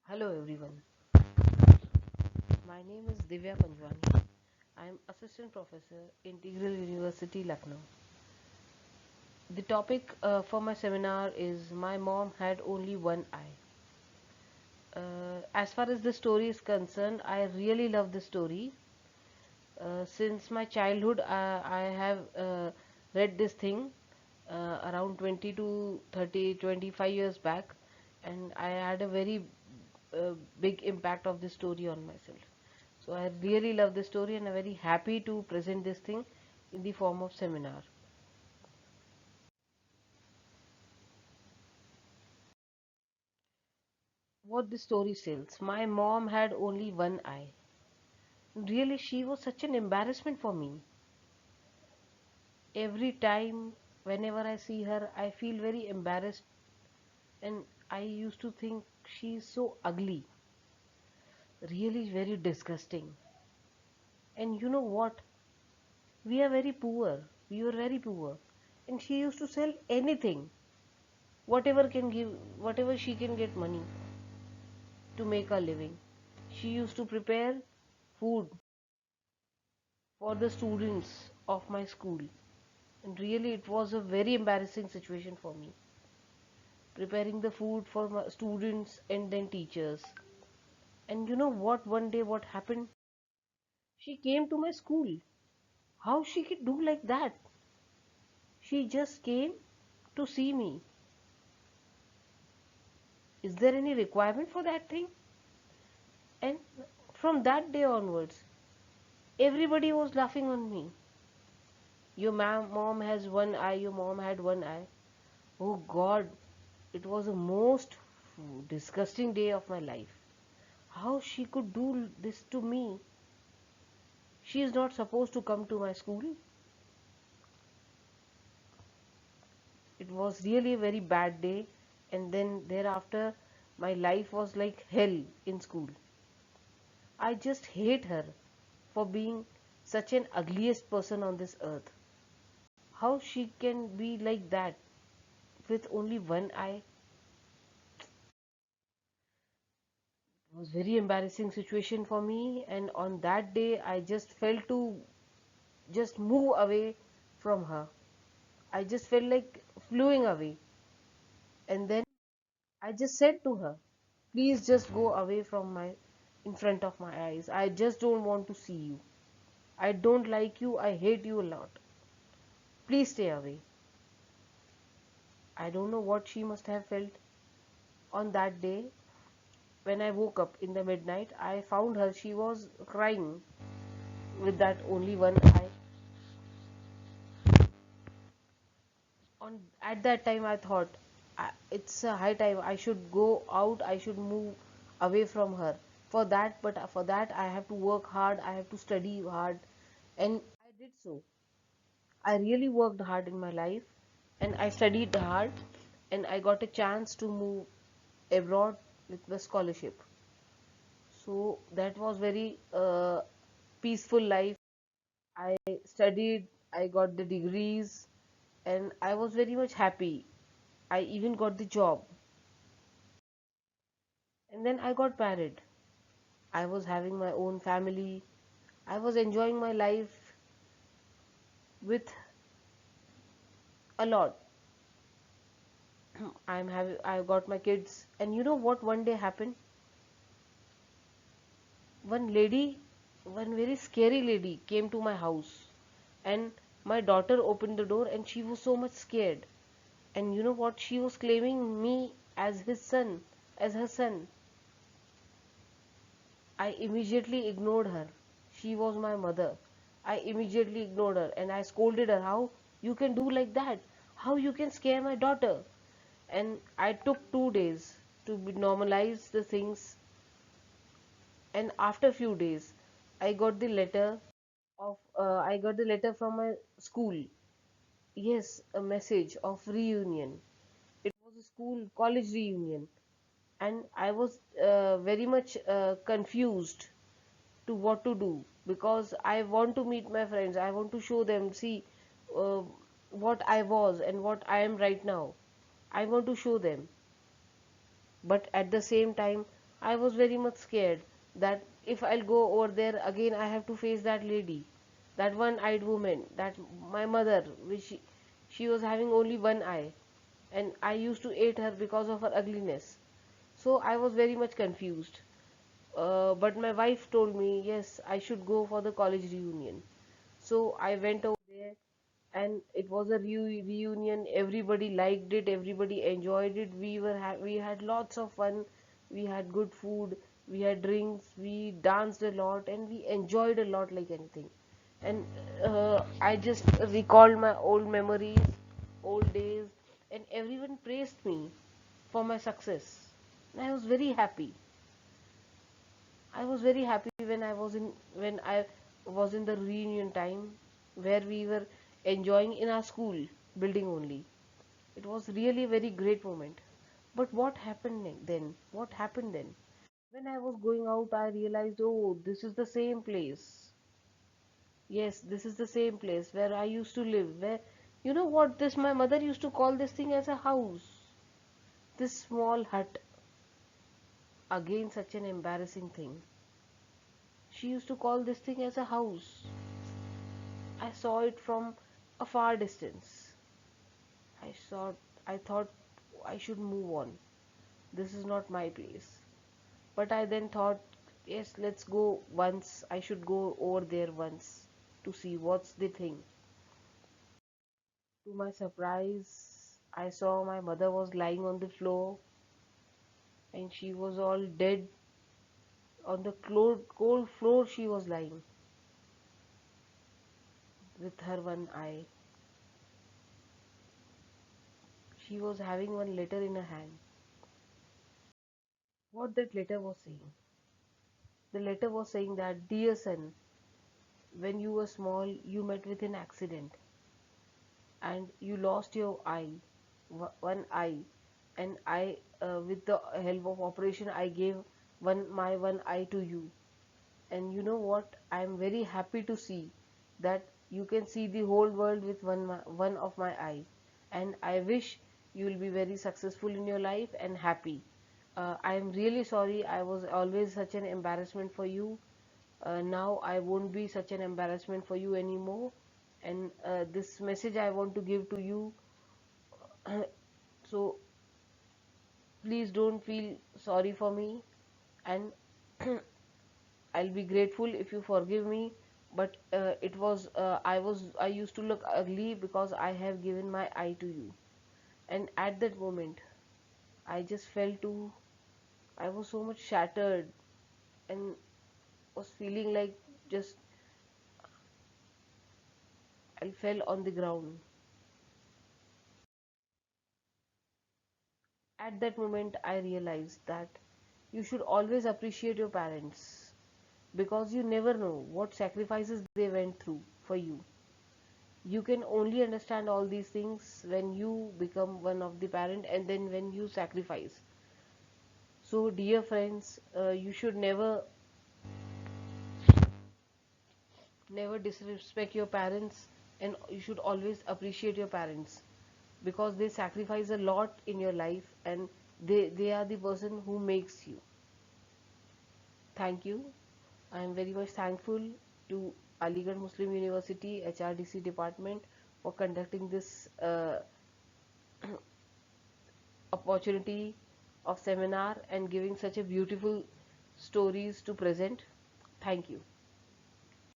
Hello everyone, my name is Divya Panjwani. I am Assistant Professor, Integral University, Lucknow. The topic for my seminar is My Mom Had Only One Eye. As far as the story is concerned, I really love the story. Since my childhood, I have read this thing around 20 to 30, 25 years back, and I had a very big impact of this story on myself. So I really love this story and I'm very happy to present this thing in the form of seminar. What the story says, my mom had only one eye. Really, she was such an embarrassment for me. Every time, whenever I see her, I feel very embarrassed and I used to think she's so ugly, really very disgusting. And you know what? We are very poor. We were very poor. And she used to sell anything, whatever can give, whatever she can get money to make a living. She used to prepare food for the students of my school. And really, it was a very embarrassing situation for me. Preparing the food for my students and then teachers. And you know what? One day, what happened? She came to my school. How she could do like that? She just came to see me. Is there any requirement for that thing? And from that day onwards, everybody was laughing on me. Your mom has one eye, your mom had one eye. Oh God, it was the most disgusting day of my life. How she could do this to me? She is not supposed to come to my school. It was really a very bad day, and then thereafter, my life was like hell in school. I just hate her for being such an ugliest person on this earth. How she can be like that with only one eye? It was very embarrassing situation for me, and on that day I just felt to just move away from her. I just felt like fleeing away, and then I just said to her, please just go away from my in front of my eyes. I just don't want to see you. I don't like you. I hate you a lot. Please stay away. I don't know what she must have felt on that day. When I woke up in the midnight, I found her. She was crying with that only one eye. On at that time I thought, it's a high time I should go out, I should move away from her. For that I have to work hard, I have to study hard, and I did so. I really worked hard in my life, and I studied hard, and I got a chance to move abroad with the scholarship. So that was very peaceful life. I studied, I got the degrees, and I was very much happy. I even got the job. And then I got married. I was having my own family. I was enjoying my life with a lot. I got my kids. And you know what one day happened? One lady, one very scary lady came to my house, and my daughter opened the door and she was so much scared. And you know what? She was claiming me as his son, as her son. I immediately ignored her. She was my mother. I immediately ignored her and I scolded her. How you can do like that? How you can scare my daughter? And I took 2 days to normalize the things. And after few days, I got the letter I got the letter from my school. Yes, a message of reunion. It was a school college reunion, and I was very much confused to what to do because I want to meet my friends. I want to show them, see uh, what I was and what I am right now. I want to show them, but at the same time, I was very much scared that if I'll go over there again, I have to face that lady, that one-eyed woman, that my mother, which she was having only one eye, and I used to hate her because of her ugliness. So I was very much confused. But my wife told me, yes, I should go for the college reunion. So I went over there, and it was a reunion. Everybody liked it, everybody enjoyed it. We had lots of fun. We had good food, we had drinks, we danced a lot, and we enjoyed a lot like anything. And I just recalled my old memories, old days, and everyone praised me for my success. And I was very happy. I was very happy when I was in the reunion time, where we were enjoying in our school building only. It was really a very great moment. But what happened then? What happened then? When I was going out, I realized, oh, this is the same place. Yes, this is the same place where I used to live. Where, you know what? This my mother used to call this thing as a house. This small hut. Again, such an embarrassing thing. She used to call this thing as a house. I saw it from a far distance. I saw. I thought I should move on. This is not my place. But I then thought, yes, let's go once. I should go over there once to see what's the thing. To my surprise, I saw my mother was lying on the floor, and she was all dead on the cold floor. She was lying with her one eye. She was having one letter in her hand. What that letter was saying? The letter was saying that, dear son, when you were small, you met with an accident and you lost your eye, one eye, and with the help of operation, I gave my one eye to you. And you know what? I am very happy to see that you can see the whole world with one of my eye. And I wish you will be very successful in your life and happy. I am really sorry I was always such an embarrassment for you. Now I won't be such an embarrassment for you anymore. And this message I want to give to you. So please don't feel sorry for me, and I'll be grateful if you forgive me. But I used to look ugly because I have given my eye to you. And at that moment, I just felt too. I was so much shattered and was feeling like just I fell on the ground. At that moment, I realized that you should always appreciate your parents, because you never know what sacrifices they went through for you. You can only understand all these things when you become one of the parent, and then when you sacrifice. So dear friends, you should never disrespect your parents, and you should always appreciate your parents, because they sacrifice a lot in your life, and they are the person who makes you. Thank you. I am very much thankful to Aligarh Muslim University HRDC department for conducting this opportunity of seminar and giving such a beautiful stories to present. Thank you.